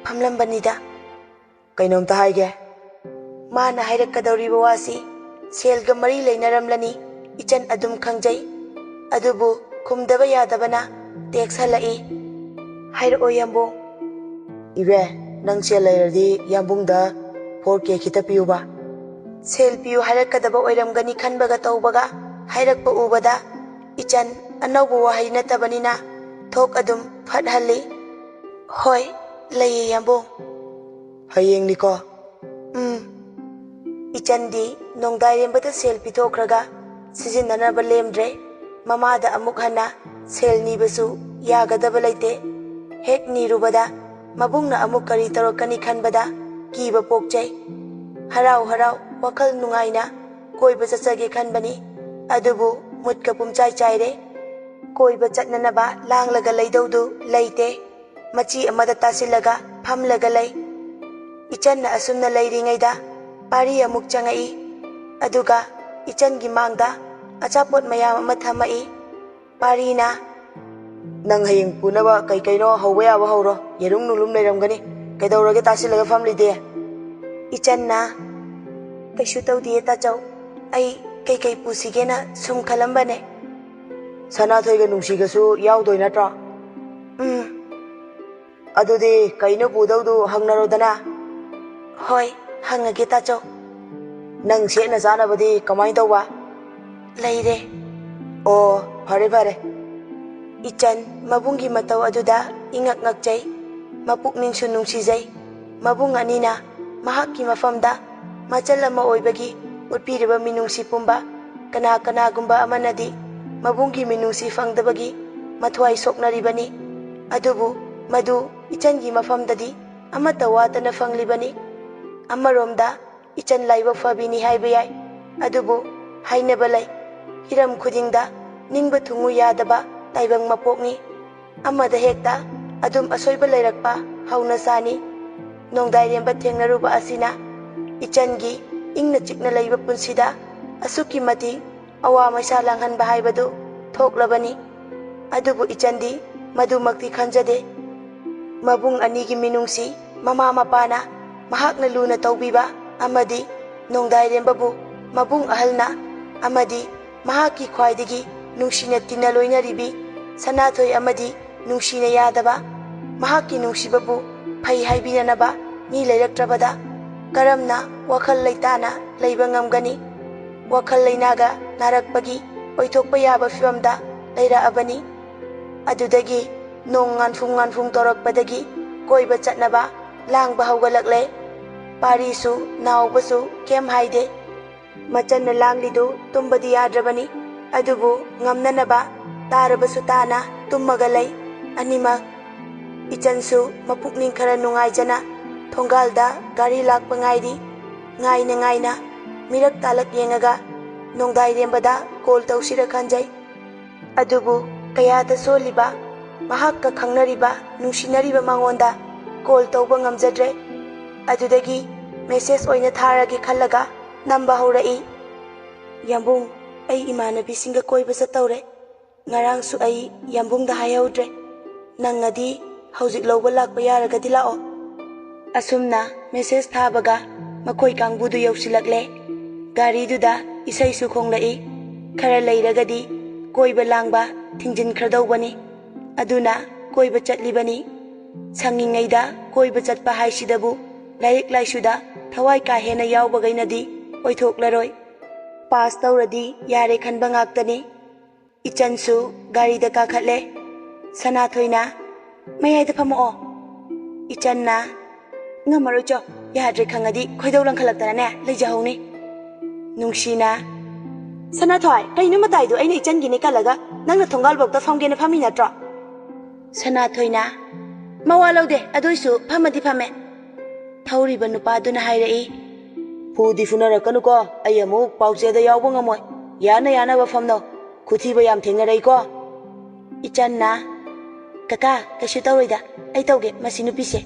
"ꯐꯝꯂꯝꯕꯅꯤꯗ." "ꯀꯩꯅꯣꯝꯇ ꯍꯥꯏꯒꯦ." ꯃꯥꯅ ꯍꯥꯏꯔꯛꯀꯗꯧꯔꯤꯕ ꯋꯥꯁꯤ ꯁꯦꯜꯒ ꯃꯔꯤ ꯂꯩꯅꯔꯝꯂꯅꯤ ꯏꯆꯟ ꯑꯗꯨꯝ ꯈꯪꯖꯩ꯫ ꯑꯗꯨꯕꯨ ꯈꯨꯝꯗꯕ ꯌꯥꯗꯕꯅ ꯇꯦꯛꯁ ꯍꯜꯂꯛꯏ꯫ "ꯍꯥꯏꯔꯛꯑꯣ ꯌꯥꯝꯕꯨꯡ." "ꯏꯕꯦ, ꯅꯪ ꯁꯦꯜ ꯂꯩꯔꯗꯤ ꯌꯥꯝꯕꯨꯡꯗ 4K ꯈꯤꯇ ꯄꯤꯌꯨꯕ." ꯁꯦꯜ ꯄꯤꯌꯨ ꯍꯥꯏꯔꯛꯀꯗꯕ ꯑꯣꯏꯔꯝꯒꯅꯤ ꯈꯟꯕꯒ ꯇꯧꯕꯒ ꯍꯥꯏꯔꯛꯄ ꯎꯕꯗ ꯏꯆꯟ ꯑꯅꯧꯕ ꯋꯥꯍꯩ ꯅꯠꯇꯕꯅꯤꯅ ꯊꯣꯛ ꯑꯗꯨꯝ ꯐꯠꯍꯜꯂꯤ꯫ "ꯍꯣꯏ, ꯂꯩꯌꯦ ꯌꯥꯝꯕꯨꯡ." "ꯍꯌꯦꯡꯅꯤꯀꯣ?" ꯏꯆꯟꯗꯤ ꯅꯣꯡꯗꯥꯏꯔꯦꯝꯕꯗ ꯁꯦꯜ ꯄꯤꯊꯣꯛꯈ꯭ꯔꯒ ꯁꯤꯖꯤꯟꯅꯅꯕ ꯂꯦꯝꯗ꯭ꯔꯦ꯫ ꯃꯃꯥꯗ ꯑꯃꯨꯛ ꯍꯟꯅ ꯁꯦꯜ ꯅꯤꯕꯁꯨ ꯌꯥꯒꯗꯕ ꯂꯩꯇꯦ꯫ ꯍꯦꯛ ꯅꯤꯔꯨꯕꯗ ꯃꯕꯨꯡꯅ ꯑꯃꯨꯛ ꯀꯔꯤ ꯇꯧꯔꯛꯀꯅꯤ ꯈꯟꯕꯗ ꯀꯤꯕ ꯄꯣꯛꯆꯩ꯫ ꯍꯔꯥꯎ ꯍꯔꯥꯎ ꯋꯥꯈꯜ ꯅꯨꯡꯉꯥꯏꯅ ꯀꯣꯏꯕ ꯆꯠꯆꯒꯦ ꯈꯟꯕꯅꯤ꯫ ꯑꯗꯨꯕꯨ ꯃꯨꯠꯀ ꯄꯨꯝꯆꯥꯏ ꯆꯥꯏꯔꯦ꯫ ꯀꯣꯏꯕ ꯆꯠꯅꯅꯕ ꯂꯥꯡꯂꯒ ꯂꯩꯗꯧꯗꯨ ꯂꯩꯇꯦ꯫ ꯃꯆꯤ ꯑꯃꯗ ꯇꯥꯁꯤꯜꯂꯒ ꯐꯝꯂꯒ ꯂꯩ꯫ ꯏꯆꯟꯅ ꯑꯁꯨꯝꯅ ꯂꯩꯔꯤꯉꯩꯗ ꯄꯥꯔꯤ ꯑꯃꯨꯛ ꯆꯪꯉꯛꯏ꯫ ꯑꯗꯨꯒ ꯏꯆꯟꯒꯤ ꯃꯥꯡꯗ ꯑꯆꯥꯄꯣꯠ ꯃꯌꯥꯝ ꯑꯃ ꯊꯝꯃꯛꯏ꯫ ꯄꯥꯔꯤꯅ, "ꯅꯪ ꯍꯌꯦꯡ ꯄꯨꯅꯕ ꯀꯩꯀꯩꯅꯣ ꯍꯧꯕ ꯌꯥꯕ ꯍꯧꯔꯣ, ꯌꯦꯔꯨꯝ ꯅꯨꯡꯂꯨꯝ ꯂꯩꯔꯝꯒꯅꯤ, ꯀꯩꯗꯧꯔꯒꯦ ꯇꯥꯁꯤꯜꯂꯒ ꯐꯝꯂꯤꯗꯤ?" ꯏꯆꯟꯅ, "ꯀꯩꯁꯨ ꯇꯧꯗꯤꯌꯦ ꯇꯥꯆꯧ, ꯑꯩ ꯀꯩꯀꯩ ꯄꯨꯁꯤꯒꯦꯅ ꯁꯨꯝ ꯈꯜꯂꯝꯕꯅꯦ." "ꯁꯅꯥꯊꯣꯏꯒ ꯅꯨꯡꯁꯤꯒꯁꯨ ꯌꯥꯎꯗꯣꯏ ꯅꯠꯇ꯭ꯔꯣ?" "ꯑꯗꯨꯗꯤ ꯀꯩꯅꯣ ꯄꯨꯗꯧꯗꯨ ꯍꯪꯅꯔꯣꯗꯅ." "ꯍꯣꯏ, ꯍꯪꯉꯒꯦ ꯇꯥꯆꯧ." "ꯅꯪ ꯁꯦꯠꯅ ꯆꯥꯅꯕꯗꯤ ꯀꯃꯥꯏ ꯇꯧꯕ?" "ꯂꯩꯔꯦ." "ꯑꯣ, ꯐꯔꯦ ꯐꯔꯦ." ꯏꯆꯟ ꯃꯕꯨꯡꯒꯤ ꯃꯇꯧ ꯑꯗꯨꯗ ꯏꯉꯛ ꯉꯛꯆꯩ, ꯃꯄꯨꯛꯅꯤꯡꯁꯨ ꯅꯨꯡꯁꯤꯖꯩ꯫ ꯃꯕꯨꯡ ꯑꯅꯤꯅ ꯃꯍꯥꯛꯀꯤ ꯃꯐꯝꯗ ꯃꯆꯜ ꯑꯃ ꯑꯣꯏꯕꯒꯤ ꯎꯠꯄꯤꯔꯤꯕ ꯃꯤꯅꯨꯡꯁꯤ ꯄꯨꯝꯕ ꯀꯅꯥꯒꯨꯝꯕ ꯑꯃꯅꯗꯤ ꯃꯕꯨꯡꯒꯤ ꯃꯤꯅꯨꯡꯁꯤ ꯐꯪꯗꯕꯒꯤ ꯃꯊ꯭ꯋꯥꯏ ꯁꯣꯛꯅꯔꯤꯕꯅꯤ꯫ ꯑꯗꯨꯕꯨ ꯃꯗꯨ ꯏꯆꯟꯒꯤ ꯃꯐꯝꯗꯗꯤ ꯑꯃꯠꯇ ꯋꯥꯠꯇꯅ ꯐꯪꯂꯤꯕꯅꯤ꯫ ꯑꯃꯔꯣꯝꯗ ꯏꯆꯟ ꯂꯥꯏꯕꯛ ꯐꯕꯤꯅꯤ ꯍꯥꯏꯕ ꯌꯥꯏ꯫ ꯑꯗꯨꯕꯨ ꯍꯥꯏꯅꯕ ꯂꯩ, ꯍꯤꯔꯝ ꯈꯨꯗꯤꯡꯗ ꯅꯤꯡꯕ ꯊꯨꯡꯉꯨ ꯌꯥꯗꯕ ꯇꯥꯏꯕꯪ ꯃꯄꯣꯛꯅꯤ꯫ ꯑꯃꯗ ꯍꯦꯛꯇ ꯑꯗꯨꯝ ꯑꯁꯣꯏꯕ ꯂꯩꯔꯛꯄ ꯍꯧꯅꯁꯥꯅꯤ꯫ ꯅꯣꯡꯗꯥꯏꯔꯦꯝꯕ ꯊꯦꯡꯅꯔꯨꯕ ꯑꯁꯤꯅ ꯏꯆꯟꯒꯤ ꯏꯪꯅ ꯆꯤꯛꯅ ꯂꯩꯕ ꯄꯨꯟꯁꯤꯗ ꯑꯁꯨꯛꯀꯤ ꯃꯇꯤꯛ ꯑꯋꯥ ꯃꯩꯁꯥ ꯂꯥꯡꯍꯟꯕ ꯍꯥꯏꯕꯗꯨ ꯊꯣꯛꯂꯕꯅꯤ꯫ ꯑꯗꯨꯕꯨ ꯏꯆꯟꯗꯤ ꯃꯗꯨꯃꯛꯇꯤ ꯈꯟꯖꯗꯦ꯫ ꯃꯕꯨꯡ ꯑꯅꯤꯒꯤ ꯃꯤꯅꯨꯡꯁꯤ, ꯃꯃꯥ ꯃꯄꯥꯅ ꯃꯍꯥꯛꯅ ꯂꯨꯅ ꯇꯧꯕꯤꯕ amadi nongdairembabu mabung ahalna amadi mahaki khwaidagi nungsina tinna loinaribi Sanathoi amadi nungsina yadaba mahaki nungsibabu phai haibinanaba mi leiraktrabada karamna wakhal leitana leiba ngamgani wakhal leinaga narakpagi oithokpa yaba fivamda leiraabani adudagi nong nganfung torakpadagi koiba chatnaba langba haugalakle parisu naubasu kem haide machanna langlidu tumbadi yadrabani adubu ngamnanaba tarabasu tana tummaga lei animak ichansu mapukning khara nungaijana thongalda gari lakpa ngairi ngaina mirak talak yengaga nongdai rembada call tausira khanjai adubu kayada soliba mahakka khangnariba nungsinariba mangonda call tauba ngamjadre adudagi message oina tharagi khallaga namba haurai yambung ai imanabi singa koiba chatawre ngarang su ai yambung da hayaudre nangadi haujik lawba lakpa yaragadi lao asumna message thabaga makoi kangbudu yausilakle gari duda isai su khonglai khara leiragadi koiba langba thingjin khradawbani aduna koiba chatlibani sangingaida koiba chatpa haisidabu lairik laisuda thawai ka hena yawbagainadi oithoklaroi pass tawradi yare khanba ngaktani ichansu gari da ka khatle Sanathoina mayai da phamo ichanna ngamaroi cho yadre khangadi khoidau lang khalakta ne leijahoni nungsina Sanathoi kainu matai du aina ichan gine kalaga nangna thongal bokta famgene phami natro Sanathoina mawalaude adoisu phamadi phame thawriba nupa duna hairai phudi funarakanu ko ayamu pauche da yawbo ngamoi yana ba famno khuthi ba yam thengarai ko ichanna kaka kaishu tawroida ai tawge masinu pise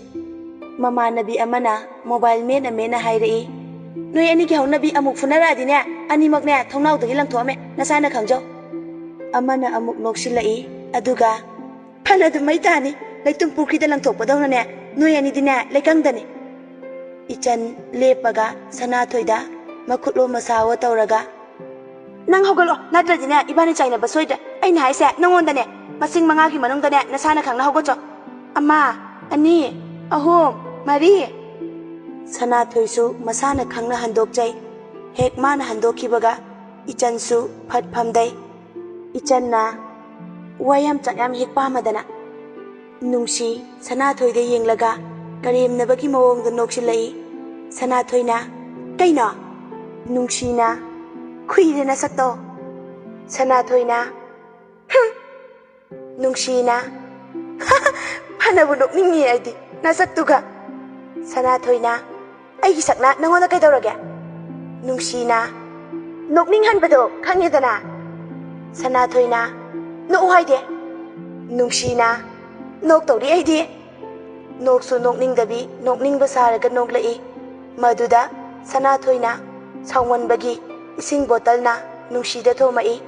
mama nabi amana mobile mena hairai noi ani ki haunabi amuk funara dine ani makne thongnau dagi langthome nasana khangjau amana amuk noksilai aduga phana du mai tani leitung pukri da langthok padawna ne noi ani dine lekangdani ichan lepaga Sanathoida makhutlo masawa tawraga nang hogalo natra dine ibani chaina basoida aina haise nangonda ne masing manga ki manungda ne nasana khangna hogocho amma ani ahom mari Sanathoisu masana khangna handokjai hek mana handokhibaga ichansu phat phamdai ichanna wayam chayam hek pamadana nungsi Sanathoida yenglaga karimnabagi mawongda noksilai Sanathoina kaina nungsina khuirena sakto Sanathoina nungsina hanabu nokningi aidi nasaktuga Sanathoina aigi sakna nangonda kaidawrage nungsina nokning hanbado khangedana Sanathoina no haide nungsina nok tawri aidi noksu nokning dabi nokning basaraga noklai maduda Sanathoina sawnganbagi ising botalna nungsida thomai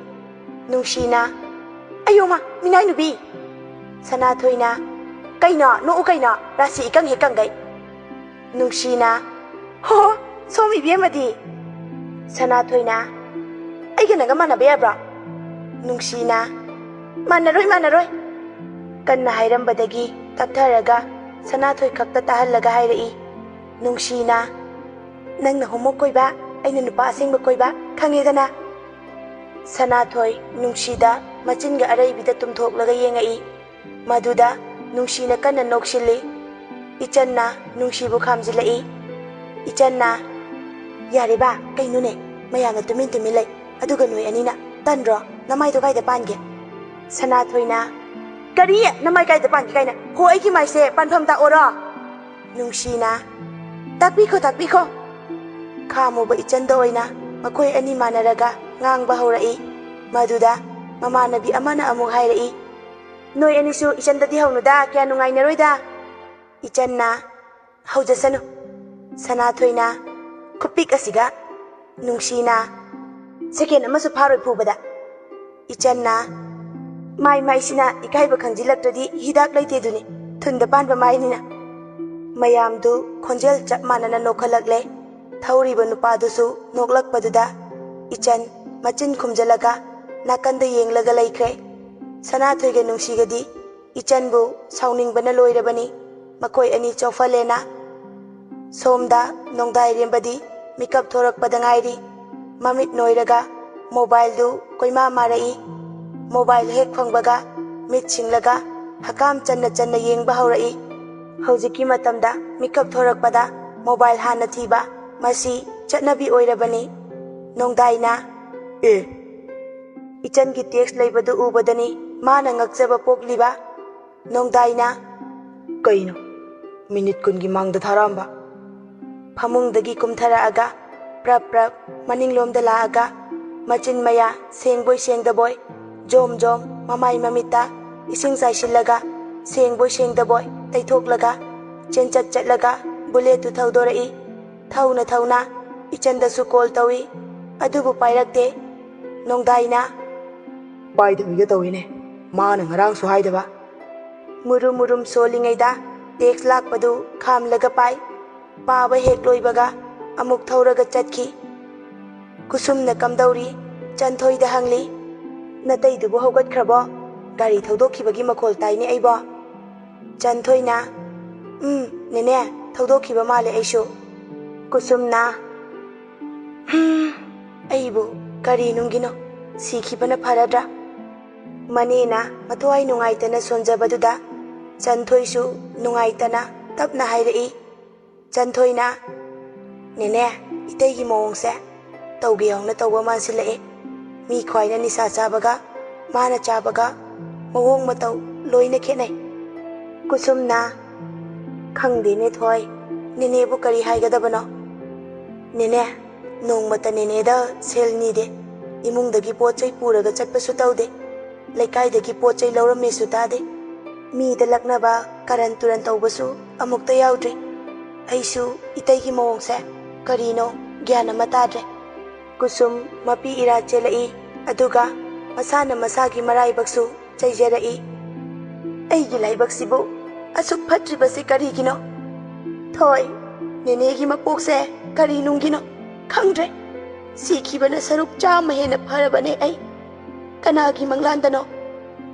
nungsina ayoma minai nubi Sanathoina kaina no kaina rasi ikang hekangai nungsina ho somi biamadi Sanathoina aiga naga mana beyabra nungsina manaroi kanna hairambadagi taptharaga Sanathoi khakta tahallaga hairai nungsina nangna homo koiba aina nupa asengba koiba khangedana Sanathoi nungsida machinga araibida tumthoklaga yengai maduda nungsina kanna nokshili ichanna nungsibu khamjilai ichanna yareba kainune mayanga tumin lai aduga noi anina tanro namai to kaida pange Sanathoina kari namai kaida pange kaina ho aiki maise panpham ta oro nungsina takpikho khamo ba ichanda oina makoi ani manaraga ngang ba haurai maduda mama nabi amana amuk hairai noi anisu ichanda di haunuda kya nungai naroida ichanna haujasanu Sanathoina khupik asiga nungsina second amasu pharoi phubada ichanna mai sina ikaiba khangjilaktadi hidak leite duni thunda panba mai nina mayamdu khonjel chap manana nokhalakle ꯊꯧꯔꯤꯕ ꯅꯨꯄꯥꯗꯨꯁꯨ ꯅꯣꯛꯂꯛꯄꯗꯨꯗ ꯏꯆꯟ ꯃꯆꯤꯟ ꯈꯨꯝꯖꯤꯜꯂꯒ ꯅꯥꯀꯟꯗ ꯌꯦꯡꯂꯒ ꯂꯩꯈ꯭ꯔꯦ꯫ ꯁꯅꯥꯊꯣꯏꯒ ꯅꯨꯡꯁꯤꯒꯗꯤ ꯏꯆꯟꯕꯨ ꯁꯥꯎꯅꯤꯡꯕꯅ ꯂꯣꯏꯔꯕꯅꯤ ꯃꯈꯣꯏ ꯑꯅꯤ ꯆꯣꯐꯜꯂꯦꯅ꯫ ꯁꯣꯝꯗ ꯅꯣꯡꯗꯥꯏꯔꯦꯝꯕꯗꯤ ꯃꯤꯀꯞ ꯊꯣꯔꯛꯄꯗ ꯉꯥꯏꯔꯤ꯫ ꯃꯃꯤꯠ ꯅꯣꯏꯔꯒ ꯃꯣꯕꯥꯏꯜꯗꯨ ꯀꯣꯏꯃꯥ ꯃꯥꯔꯛꯏ꯫ ꯃꯣꯕꯥꯏꯜ ꯍꯦꯛ ꯐꯪꯕꯒ ꯃꯤꯠ ꯁꯤꯡꯂꯒ ꯍꯀꯥꯝ ꯆꯟꯅ ꯆꯟꯅ ꯌꯦꯡꯕ ꯍꯧꯔꯛꯏ꯫ ꯍꯧꯖꯤꯛꯀꯤ ꯃꯇꯝꯗ ꯃꯤꯀꯞ ꯊꯣꯔꯛꯄꯗ ꯃꯣꯕꯥꯏꯜ ꯍꯥꯟꯅ ꯊꯤꯕ ꯃꯁꯤ ꯆꯠꯅꯕꯤ ꯑꯣꯏꯔꯕꯅꯤ꯫ ꯅꯣꯡꯗꯥꯏꯅ ꯏꯆꯟꯒꯤ ꯇꯦꯛꯁ ꯂꯩꯕꯗꯨ ꯎꯕꯗꯅꯤ ꯃꯥꯅ ꯉꯛꯆꯕ ꯄꯣꯛꯂꯤꯕ꯫ ꯅꯣꯡꯗꯥꯏꯅ ꯀꯩꯅꯣ ꯃꯤꯅꯤꯠ 10ꯒꯤ ꯃꯥꯡꯗ ꯊꯥꯔꯛꯑꯝꯕ꯫ ꯐꯃꯨꯡꯗꯒꯤ ꯀꯨꯝꯊꯔꯛꯑꯒ ꯄ꯭ꯔꯞ ꯄ꯭ꯔꯞ ꯃꯅꯤꯡꯂꯣꯝꯗ ꯂꯥꯛꯑꯒ ꯃꯆꯤꯟ ꯃꯌꯥ ꯁꯦꯡꯕꯣꯏ ꯁꯦꯡꯗꯕꯣꯏ ꯖꯣꯝ ꯖꯣꯝ ꯃꯃꯥꯏ ꯃꯃꯤꯠꯇ ꯏꯁꯤꯡ ꯆꯥꯏꯁꯤꯜꯂꯒ ꯁꯦꯡꯕꯣꯏ ꯁꯦꯡꯗꯕꯣꯏ ꯇꯩꯊꯣꯛꯂꯒ ꯆꯦꯟꯆꯠ ꯆꯠꯂꯒ ꯕꯨꯂꯦꯠꯇꯨ ꯊꯧꯗꯣꯔꯛꯏ꯫ ꯊꯧꯅ ꯊꯧꯅ ꯏꯆꯟꯗꯁꯨ ꯀꯣꯜ ꯇꯧꯏ ꯑꯗꯨꯕꯨ ꯄꯥꯏꯔꯛꯇꯦ꯫ ꯅꯣꯡꯗꯥꯏꯅ ꯄꯥꯏꯗꯕꯤꯒ ꯇꯧꯏꯅꯦ ꯃꯥꯅ ꯉꯔꯥꯡꯁꯨ ꯍꯥꯏꯗꯕ꯫ ꯃꯨꯔꯨꯝ ꯃꯨꯔꯨꯝ ꯁꯣꯜꯂꯤꯉꯩꯗ ꯇꯦꯛꯁ ꯂꯥꯛꯄꯗꯨ ꯈꯥꯝꯂꯒ ꯄꯥꯏ꯫ ꯄꯥꯕ ꯍꯦꯛ ꯂꯣꯏꯕꯒ ꯑꯃꯨꯛ ꯊꯧꯔꯒ ꯆꯠꯈꯤ꯫ ꯀꯨꯁꯨꯝꯅ ꯀꯝꯗꯧꯔꯤ ꯆꯟꯊꯣꯏꯗ ꯍꯪꯂꯤ꯫ ꯅꯇꯩꯗꯨꯕꯨ ꯍꯧꯒꯠꯈ꯭ꯔꯕꯣ? ꯒꯥꯔꯤ ꯊꯧꯗꯣꯛꯈꯤꯕꯒꯤ ꯃꯈꯣꯜ ꯇꯥꯏꯅꯦ ꯑꯩꯕꯣ꯫ ꯆꯟꯊꯣꯏꯅ ꯅꯦꯅꯦ ꯊꯧꯗꯣꯛꯈꯤꯕ ꯃꯥꯜꯂꯦ ꯑꯩꯁꯨ꯫ ꯀꯨꯁꯨꯝꯅ ꯑꯩꯕꯨ ꯀꯔꯤ ꯅꯨꯡꯒꯤꯅꯣ ꯁꯤꯈꯤꯕꯅ ꯐꯔꯗ꯭ꯔꯥ꯫ ꯃꯅꯦꯅ ꯃꯊ꯭ꯋꯥꯏ ꯅꯨꯡꯉꯥꯏꯇꯅ ꯁꯣꯟꯖꯕꯗꯨꯗ ꯆꯟꯊꯣꯏꯁꯨ ꯅꯨꯡꯉꯥꯏꯇꯅ ꯇꯞꯅ ꯍꯥꯏꯔꯛꯏ꯫ ꯆꯟꯊꯣꯏꯅ ꯅꯦꯅꯦ ꯏꯇꯩꯒꯤ ꯃꯑꯣꯡꯁꯦ ꯇꯧꯒꯦ ꯌꯥꯎꯅ ꯇꯧꯕ ꯃꯥꯟꯁꯤꯜꯂꯛꯑꯦ꯫ ꯃꯤ ꯈ꯭ꯋꯥꯏꯅ ꯅꯤꯁꯥ ꯆꯥꯕꯒ ꯃꯥꯅ ꯆꯥꯕꯒ ꯃꯑꯣꯡ ꯃꯇꯧ ꯂꯣꯏꯅ ꯈꯦꯠꯅꯩ꯫ ꯀꯨꯁꯨꯝꯅ ꯈꯪꯗꯦꯅꯦ ꯊꯣꯏ ꯅꯦꯅꯦꯕꯨ ꯀꯔꯤ ꯍꯥꯏꯒꯗꯕꯅꯣ꯫ ꯅꯦꯅꯦ ꯅꯣꯡꯃꯇ ꯅꯦꯅꯦꯗ ꯁꯦꯜ ꯅꯤꯗꯦ꯫ ꯏꯃꯨꯡꯗꯒꯤ ꯄꯣꯠ ꯆꯩ ꯄꯨꯔꯒ ꯆꯠꯄꯁꯨ ꯇꯧꯗꯦ꯫ ꯂꯩꯀꯥꯏꯗꯒꯤ ꯄꯣꯠ ꯆꯩ ꯂꯧꯔꯝꯃꯦꯁꯨ ꯇꯥꯗꯦ꯫ ꯃꯤꯗ ꯂꯛꯅꯕ ꯀꯔꯟ ꯇꯨꯔꯟ ꯇꯧꯕꯁꯨ ꯑꯃꯨꯛꯇ ꯌꯥꯎꯗ꯭ꯔꯤ꯫ ꯑꯩꯁꯨ ꯏꯇꯩꯒꯤ ꯃꯑꯣꯡꯁꯦ ꯀꯔꯤꯅꯣ ꯒ꯭ꯌꯥꯟ ꯑꯃ ꯇꯥꯗ꯭ꯔꯦ꯫ ꯀꯨꯁꯨꯝ ꯃꯄꯤ ꯏꯔꯥ ꯆꯦꯜꯂꯛꯏ ꯑꯗꯨꯒ ꯃꯁꯥꯅ ꯃꯁꯥꯒꯤ ꯃꯔꯥꯏꯕꯛꯁꯨ ꯆꯩꯖꯔꯛꯏ꯫ ꯑꯩꯒꯤ ꯂꯥꯏꯕꯛꯁꯤꯕꯨ ꯑꯁꯨꯛ ꯐꯠꯇ꯭ꯔꯤꯕꯁꯤ ꯀꯔꯤꯒꯤꯅꯣ? ꯊꯣꯏ ꯅꯦꯅꯦꯒꯤ ꯃꯄꯣꯛꯁꯦ ꯀꯔꯤ ꯅꯨꯡꯒꯤꯅꯣ ꯈꯪꯗ꯭ꯔꯦ꯫ ꯁꯤꯈꯤꯕꯅ ꯁꯔꯨꯛ 100 ꯍꯦꯟꯅ ꯐꯔꯕꯅꯦ ꯑꯩ꯫ ꯀꯅꯥꯒꯤ ꯃꯪꯂꯥꯟꯗꯅꯣ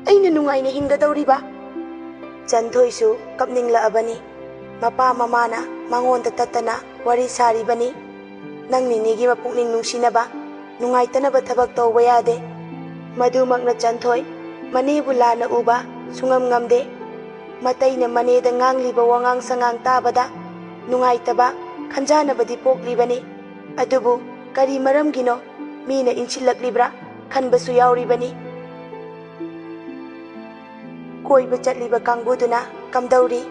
ꯑꯩꯅ ꯅꯨꯡꯉꯥꯏꯅ ꯍꯤꯡꯒꯗꯧꯔꯤꯕ꯫ ꯆꯟꯊꯣꯏꯁꯨ ꯀꯞꯅꯤꯡꯂꯛꯑꯕꯅꯤ꯫ ꯃꯄꯥ ꯃꯃꯥꯅ ꯃꯉꯣꯟꯗ ꯇꯠꯇꯅ ꯋꯥꯔꯤ ꯁꯥꯔꯤꯕꯅꯤ꯫ ꯅꯪ ꯅꯦꯅꯦꯒꯤ ꯃꯄꯨꯛꯅꯤꯡ ꯅꯨꯡꯁꯤꯅꯕ ꯅꯨꯡꯉꯥꯏꯇꯅꯕ ꯊꯕꯛ ꯇꯧꯕ ꯌꯥꯗꯦ꯫ ꯃꯗꯨꯃꯛꯅ ꯆꯟꯊꯣꯏ ꯃꯅꯦꯕꯨ ꯂꯥꯟꯅ ꯎꯕ ꯁꯨꯡꯉꯝ ꯉꯝꯗꯦ꯫ ꯃꯇꯩꯅ ꯃꯅꯦꯗ ꯉꯥꯡꯂꯤꯕ ꯋꯥꯉꯥꯡ ꯁꯉꯥꯡ ꯇꯥꯕꯗ ꯅꯨꯡꯉꯥꯏꯇꯕ ꯈꯟꯖꯥꯅꯕꯗꯤ ꯄꯣꯛꯂꯤꯕꯅꯤ꯫ ꯑꯗꯨꯕꯨ ꯀꯔꯤ ꯃꯔꯝꯒꯤꯅꯣ ꯃꯤꯅ ꯏꯟꯁꯤꯜꯂꯛꯂꯤꯕ꯭ꯔꯥ ꯈꯟꯕꯁꯨ ꯌꯥꯎꯔꯤꯕꯅꯤ꯫ ꯀꯣꯏꯕ ꯆꯠꯂꯤꯕ ꯀꯥꯡꯕꯨꯗꯨꯅ ꯀꯝꯗꯧꯔꯤ?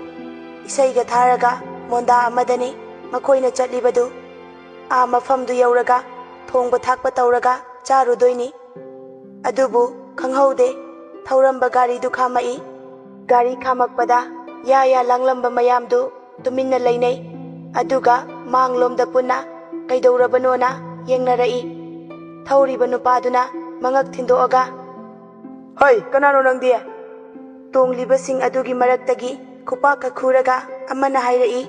ꯏꯁꯩꯒ ꯊꯥꯔꯒ ꯃꯣꯟꯗꯥ ꯑꯃꯗꯅꯤ ꯃꯈꯣꯏꯅ ꯆꯠꯂꯤꯕꯗꯨ꯫ ꯃꯐꯝꯗꯨ ꯌꯧꯔꯒ ꯊꯣꯡꯕ ꯊꯥꯛꯄ ꯇꯧꯔꯒ ꯆꯥꯔꯨꯗꯣꯏꯅꯤ꯫ ꯑꯗꯨꯕꯨ ꯈꯪꯍꯧꯗꯦ ꯊꯧꯔꯝꯕ ꯒꯥꯔꯤꯗꯨ ꯈꯥꯝꯃꯛꯏ꯫ ꯒꯥꯔꯤ ꯈꯥꯝꯃꯛꯄꯗ ꯌꯥ ꯂꯥꯡꯂꯝꯕ ꯃꯌꯥꯝꯗꯨ ꯇꯨꯃꯤꯟꯅ ꯂꯩꯅꯩ ꯑꯗꯨꯒ ꯃꯥꯡꯂꯣꯝꯗ ꯄꯨꯟꯅ ꯀꯩꯗꯧꯔꯕꯅꯣꯅ ꯌꯦꯡꯅꯔꯛꯏ꯫ ꯊꯧꯔꯤꯕ ꯅꯨꯄꯥꯗꯨꯅ ꯃꯉꯛ ꯊꯤꯟꯗꯣꯛꯑꯒ ꯍꯩ ꯀꯅꯥꯅꯣ ꯅꯪꯗꯤ? ꯇꯣꯡꯂꯤꯕꯁꯤꯡ ꯑꯗꯨꯒꯤ ꯃꯔꯛꯇꯒꯤ ꯈꯨꯄꯥꯛꯀ ꯈꯨꯔꯒ ꯑꯃꯅ ꯍꯥꯏꯔꯛꯏ꯫